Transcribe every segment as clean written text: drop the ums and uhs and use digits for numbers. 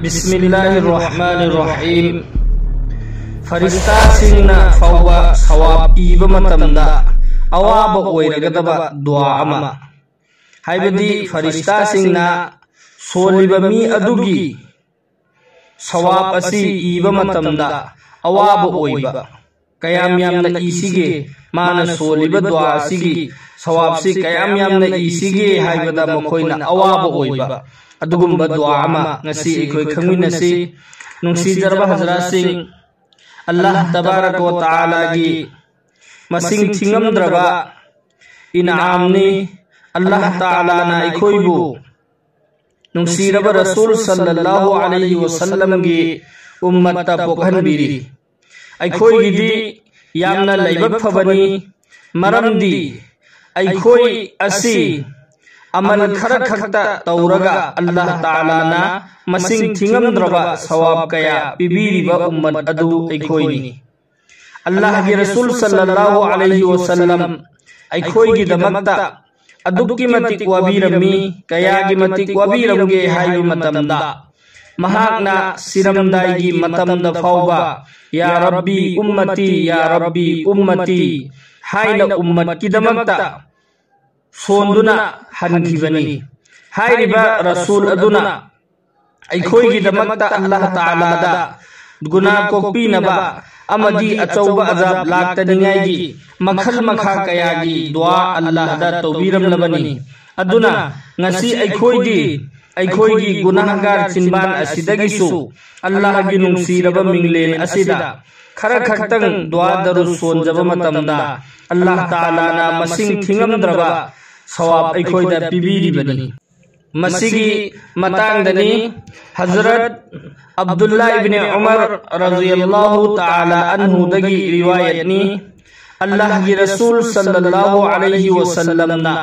बिस्मिल्लाहिर्रहमानिर्रहीम। फरिश्ता सिंहना फाउबा सवाब इबा मतमदा अवाब ओइरगदबा दुआ अमा हाइबदी फरिश्ता सिंहना सोलिबा मी अदुगी सवाब असि इबा मतमदा अवाब ओइबा कयाम यामना इसिगे माना सोलिबा दुआ असिगी सवाब सि कयाम यामना इसिगे हाइबदा मखोइना अवाब ओइबा अदुगुम्बा दुआ अमा ngasi इखोय खंगिनसी नुंसीजरबा हजरा सिंह अल्लाह तबारक व तआला की मसिंग थिंगमद्रबा इनामनी अल्लाह तआला ना इखोयबु नुंसीरबा रसूल सल्लल्लाहु अलैहि वसल्लम की उम्मत पोखनबिरी अखोयगिदी यामना लैबक फबनी मरमदी अखोय असि अमल खर खक्ता तौरगा अल्लाह ताला ना मसिंग थिंगमद्रबा सवाब कया पिबीरिबा उम्मत अदु अखोयनी अल्लाह के रसूल सल्लल्लाहु अलैहि वसल्लम अखोयगी दमक्ता अदुक्की मतिक वबीरमी कयागी मतिक वबीरमगे हायु मतमदा महाकना सिरमदायगी मतमदा फाउबा या रब्बी उम्मती हायना उम्मत की दमक्ता सोंदुना हनखिबनी हायरिबा रसूल अदुना अखोयगी दमक्ता अल्लाह ताला दा गुनाह कोक्पीनबा अमदी अचौबा अजाब लाक्तनिंगायगी मखल मखा कयागी दुआ अल्लाह दा तौबीरमलबनी अदुना ngasi अखोयगी गुनाहगार चिनबान असिदगिसु अल्लाह गी नुंसीरबा मिंगलेन असिदा खरा खक्तंग दुआ दरु सोंजबा मतमदा अल्लाह ताला ना मसिंग थिंगमद्रबा सवाब अखोयदा पिबीरिबनी मसिगी मतांगदनी हजरत अब्दुल्ला इब्ने उमर रज़ियल्लाहु ताला अन्हु दगी रिवायतनी अल्लाह की रसूल सल्लल्लाहु अलैहि वसल्लम ना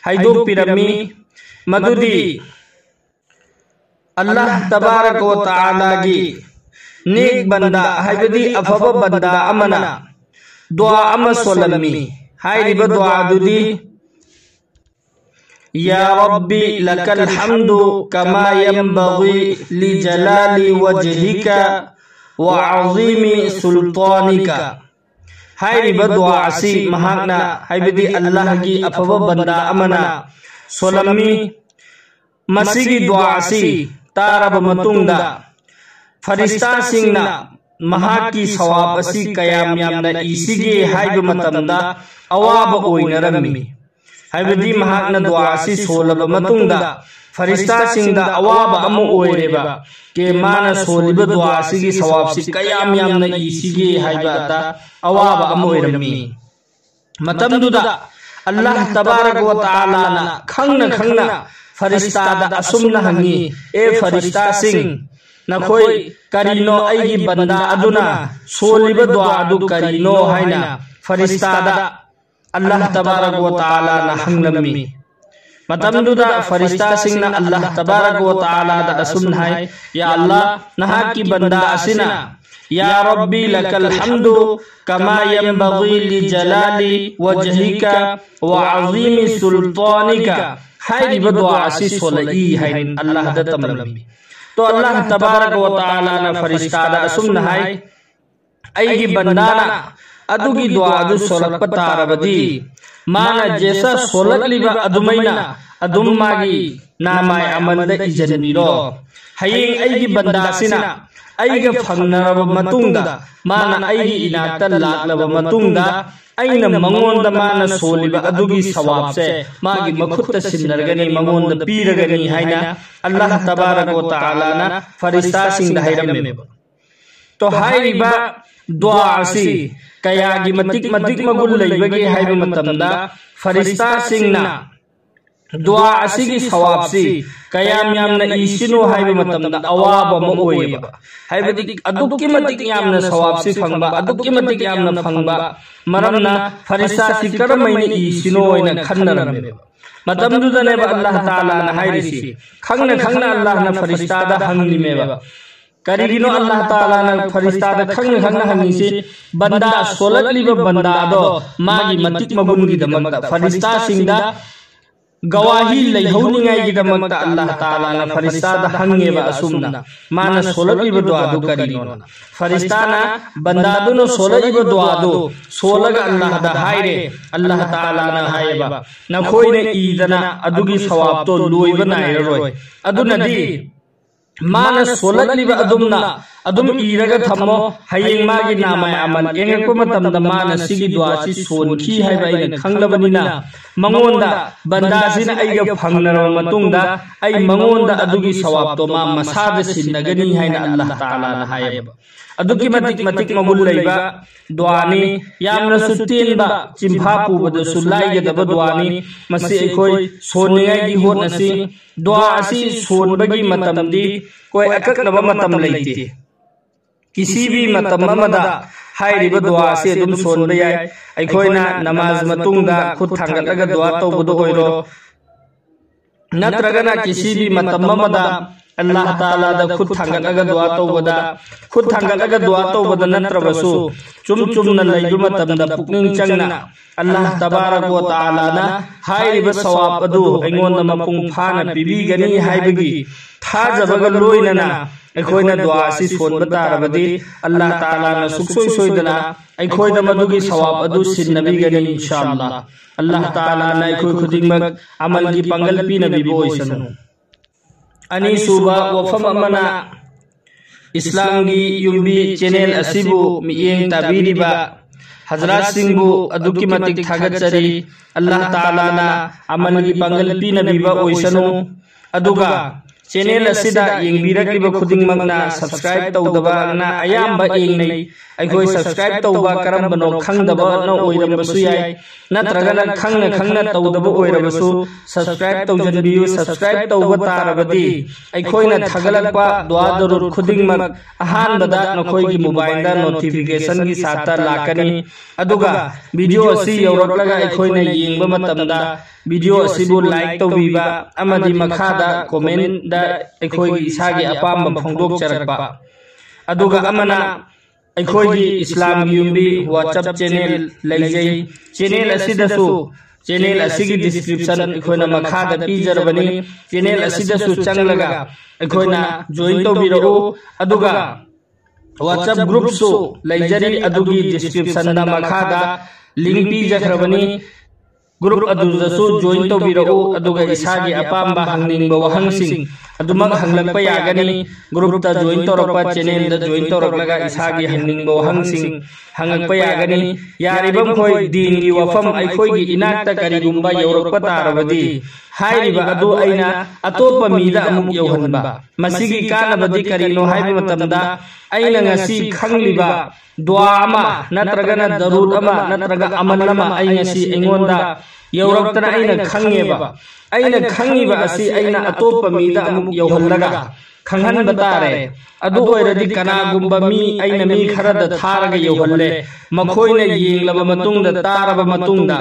हाइदो पिरमी मदुदी अल्लाह तबारक व ताला की नेक बंदा हाइबदी अफबा बंदा अमना दुआ अमा सोलमी हाइरिबा दुआ दुदी या रब्बी लकल हम्दु कमा यंबगी लि जलाली वजहिका व अज़ीमी सुल्तानिका हाइरिबा दुआ असि महाकना हाइबदी अल्लाह की अफबा बंदा अमना सोलमी मसिगी दुआ असि तारब मतुंगदा फरिश्ता सिंहना महाकी सवाब असि कयाम यामना इसिगे हाइबा मतमदा अवाब ओइनरमी हाइबदी महाकना दुआ असि सोलब मतुंगदा फरिश्ता सिंहदा अवाब अमु ओइरेबा के माना सोलिबा दुआ असिगी सवाब सि कयाम यामना इसिगे हाइबा ता अवाब अमु ओइरमी मतमदुदा अल्लाह तबारक व तआला ना खंगना फरिश्ता दा असुमना हंगी ए फरिश्ता सिंह नखोय करीनो अइगी बंदा अदुना सोलिबा दुआ अदु करीनो हाइना फरिश्ता दा अल्लाह तबारक व तआला ना हंगलमी मतमदुदा फरिश्ता सिंहना अल्लाह तबारक व तआला दा असुमना हाय या अल्लाह नहा की बंदा असिना या रब्बी लकल हम्दु कमा यंबगी लि जलाली वजहिका व अज़ीमी सुल्तानिका हाइरिबा दुआ असि सोलई हाइन अल्लाह दा तमलमी तो अल्लाह तबारक व तआला ना फरिश्ता दा असुमना हाय अइगी बंदाना अदुगी दुआ अदु सोलक तारबदी माना जैसा सोलकलिबा अदुमैना अदुम मागी नामाय अमलदा इजनबिरो हयेंग अइगी बंदासिना अइगा फंगनरबा मतुंगदा माना अइगी इनाक्ता लाक्लबा मतुंगदा अइना मंगोंदा माना सोलिबा अदुगी सवाब से मागी मखुत्ता सिन्नरगनी मंगोंदा पीरगनी हाइना अल्लाह तबारक व तआला ना फरिश्ता सिंहदा हाइरमे तो हाइरिबा दुआ असि कयागी मतिक मगुल लैबगे हाइबा मतमदा फरिश्ता सिंहना दुआ असिगी सवाब सि कयाम यामना इसिनो हाइबा मतमदा अवाब अमा ओइबा हाइबदी अदुक्की मतिक यामना सवाब सि फंगबा अदुक्की मतिक यामना फंगबा मरमना फरिश्ता सि करमैना इसिनो ओइना खन्नरमे मतमदुदनेबा अल्लाह ताला ना हाइरिसि खंगना अल्लाह ना फरिश्ता दा हंगनिमेबा करीगिनो अल्लाह ताला ना फरिश्ता दा खंगना हंगिसि बंदा सोलकलिबा बंदा दो मागी मतिक मगुनगी दमक्ता फरिश्ता सिंहदा गवाही लैहौनिंगाईगिदमक्ता अल्लाह ताला ना फरिस्तादा हंगेबा असुमना माना सोलगिबा दुआदु करिनोना फरिस्ताना बंदादुनो सोलगिबा दुआदु सोलगा अल्लाह दा हायरे अल्लाह ताला ना हायबा नखोइने ईदना अदुगी सवाबतो लोइबा नायरोय अदुनदी माना सोलगिबा अदुमना अदुम इरगा थमो हयेंग मागी नामाय अमल एंगको मतमदा माना सिगी दुआसी सोनखी हायबा इन खंगलबनिना मंगोंदा बंदासिना आइगा फंगनर मतुंगदा आई मंगोंदा अदुगी सवाबतो मा मसादा सिन्नगनी हायना अल्लाह ताला ना हायबा अदुगी मतिक मगुल लैबा दुआनी यामना सुतेनबा चिंफा पुबदा सुलाइगदबा दुआनी मसी अखोय सोनियागी होनसी दुआ असि सोनबगी मतमदी कोई अककनबा मतम लैते किसी भी मतम अमदा हाइरिबा दुआ से दुम सोनबा याय अखोयना नमाज मतुंगदा खुद थांगलगा दुआ तौबदो ओइरो नत्रगना किसी भी मतम अमदा अल्लाह ताला दा खुद थांगलगा दुआ तौबदा नत्रबसु चुम चुमना लैबा मतमदा पुकनिंग चंगना अल्लाह तबारक व ताला ना हाइरिबा सवाब अदु अइंगोंदा मपुंग फाना पिबीगनी हाइबगी थाजबगा लोइनना अखोयना दुआ सि सोनबा तारबदी अल्लाह ताला ना सुक्सोय सोयदना अखोयदा मदुगी सवाब अदु सिन्नबीगनी इंशाअल्लाह अल्लाह ताला ना अखोय खुदिंगमक अमल की पंगल पीनबीबो ओइसनु अनि सुबा वफम अमना इस्लाम की युम्बी चैनल असिबु मियेंग ताबीरिबा हजरत सिंहबु अदुकी मतिक थागतचरी अल्लाह ताला ना अमल की पंगल पीनबीबा ओइसनु अदुगा चैनल असिदा येंगबीरक्लिबा खुदिंगमकना सब्सक्राइब तौदबा ना अयाम्बा येंगनै अखोय सब्सक्राइब तौबा करमबनो खंगदबा न ओइरमबसु याय नत्रगना खंगना तौदबा ओइरबसु सब्सक्राइब तौजनबियु सब्सक्राइब तौबा तारबदी अखोयना थगलकपा दुआदरुर खुदिंगमक अहानबदा नखोयगी मोबाइलदा नोटिफिकेशन की साथा लाकनी अदुगा वीडियो असि यौरकलगा अखोयना येंगबा मतमदा वीडियो असिबु लाइक तौबीबा अमदी मखादा कमेंट दा अखोयगी इसागी अपाम फोंदोक चरकपा अदुगा अमना अखोयगी इस्लाम युम्बी व्हाट्सएप चैनल लैजै चैनल असिदसु चैनल असिगी डिस्क्रिप्शन अखोयना मखादा पीजरबनी चैनल असिदसु चंगलगा अखोयना जॉइन तौबीरओ अदुगा व्हाट्सएप ग्रुप सु लैजरी अदुगी डिस्क्रिप्शन दा मखादा लिंक पीजखरबनी ग्रुप अदुदसु जॉइन तौबीरओ अदुगा इसागी अपाम्बा हंगनिंगबा वहंगसिंग अदुमक हंगलकपा यागनी ग्रुप ता जॉइन तौरकपा चैनल दा जॉइन तौरकलगा इसागी हंगनिंगबा वहंगसिंग हंगलकपा यागनी यारिबम खोय दीनगी वफम अखोयगी इनाक्ता करिगुंबा यौरकपा तारबदी हाइरिबा अदु अइना अतोपा मीदा अमुक यौहनबा मसिगी कानबदी करिनो हाइबा मतमदा अइना ngasi खंगलिबा दुआ अमा नत्रगना दरूर अमा नत्रगा अमल अमा अइ ngasi अइंगोंदा यौरक्तना अइना खंगीबा असि अइना अतोपा मीदा अमुक यौहनलगा खंगहनबा तारे अदु ओइरदि कनागुंबा मी अइना मी खरदा थारगा यौहनले मखोयना येंगलबा मतुंगदा तारबा मतुंगदा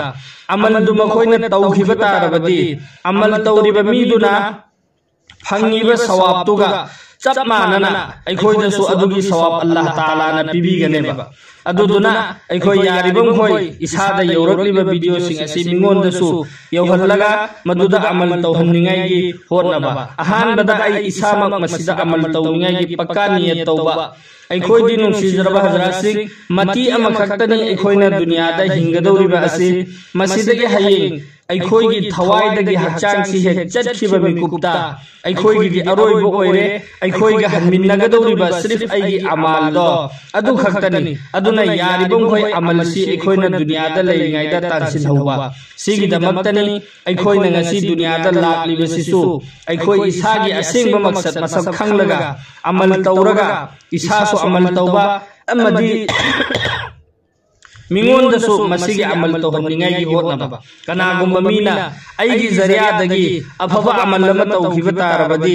अमलदु मखोयना तौखिबा तारबदी अमल तौरिबा मीदुना फंगीबा सवाबतुगा चप मानना अखोयदसु अदुगी सवाब अल्लाह ताला ना पिबीगनेबा अदुदुना अखोय यारिबम खोय इसादा यौरक्लिबा वीडियो सिंग असि मिंगोंदसु यौहनलगा मदुदा अमल तौहननिंगाईगी होनबा अहानबदा आई इसामक मसिदा अमल तौनिंगाईगी पक्का नियत तौबा अखोयदी नुंसिजरबा हजरासिंग मती अमखक्तनी अखोयना दुनियादा हिंगदौरिबा असि मसिदगी हयेंग अखोयगी थवाइदगी हचांगसी हे चटखिबा मिकुप्ता अखोयगी अरोइबो ओइरे अखोयगी हनमिन्नगदौरिबा सिर्फ अइगी अमालदो अदु खक्तनी अदुना यारिबम खोय अमलसी अखोयना दुनियादा लैरिङाइदा तानसिनहौबा सिगिदमक्तनी अखोयना ngasi दुनियादा लाक्लिबसिसु अखोय इसागी असेंगबा मकसद मसक खंगलगा अमल तौरगा इसासु अमल तौबा अमदी मिंगोंदसु मसिगी अमल तौहननिंगाईगी होतनबा कनागुंबा मीना अइगी जरियादगी अफबा अमल लमा तौखिबा तारबदी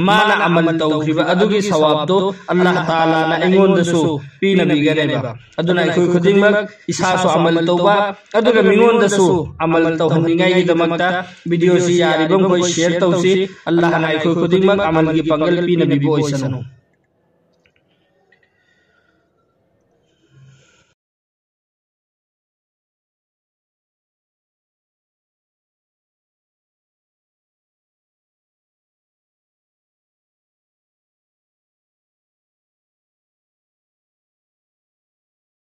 माना अमल तौखिबा अदुगी सवाबदो अल्लाह ताला ना अइंगोंदसु पीनबीगनेबा अदुना अखोय खुदिंगमक इसासु अमल तौबा अदुगा मिंगोंदसु अमल तौहननिंगाईगी दमक्ता वीडियो सि यारिबम खोय शेयर तौसी अल्लाह ना अखोय खुदिंगमक अमल की पंगल पीनबीबो ओइसनु।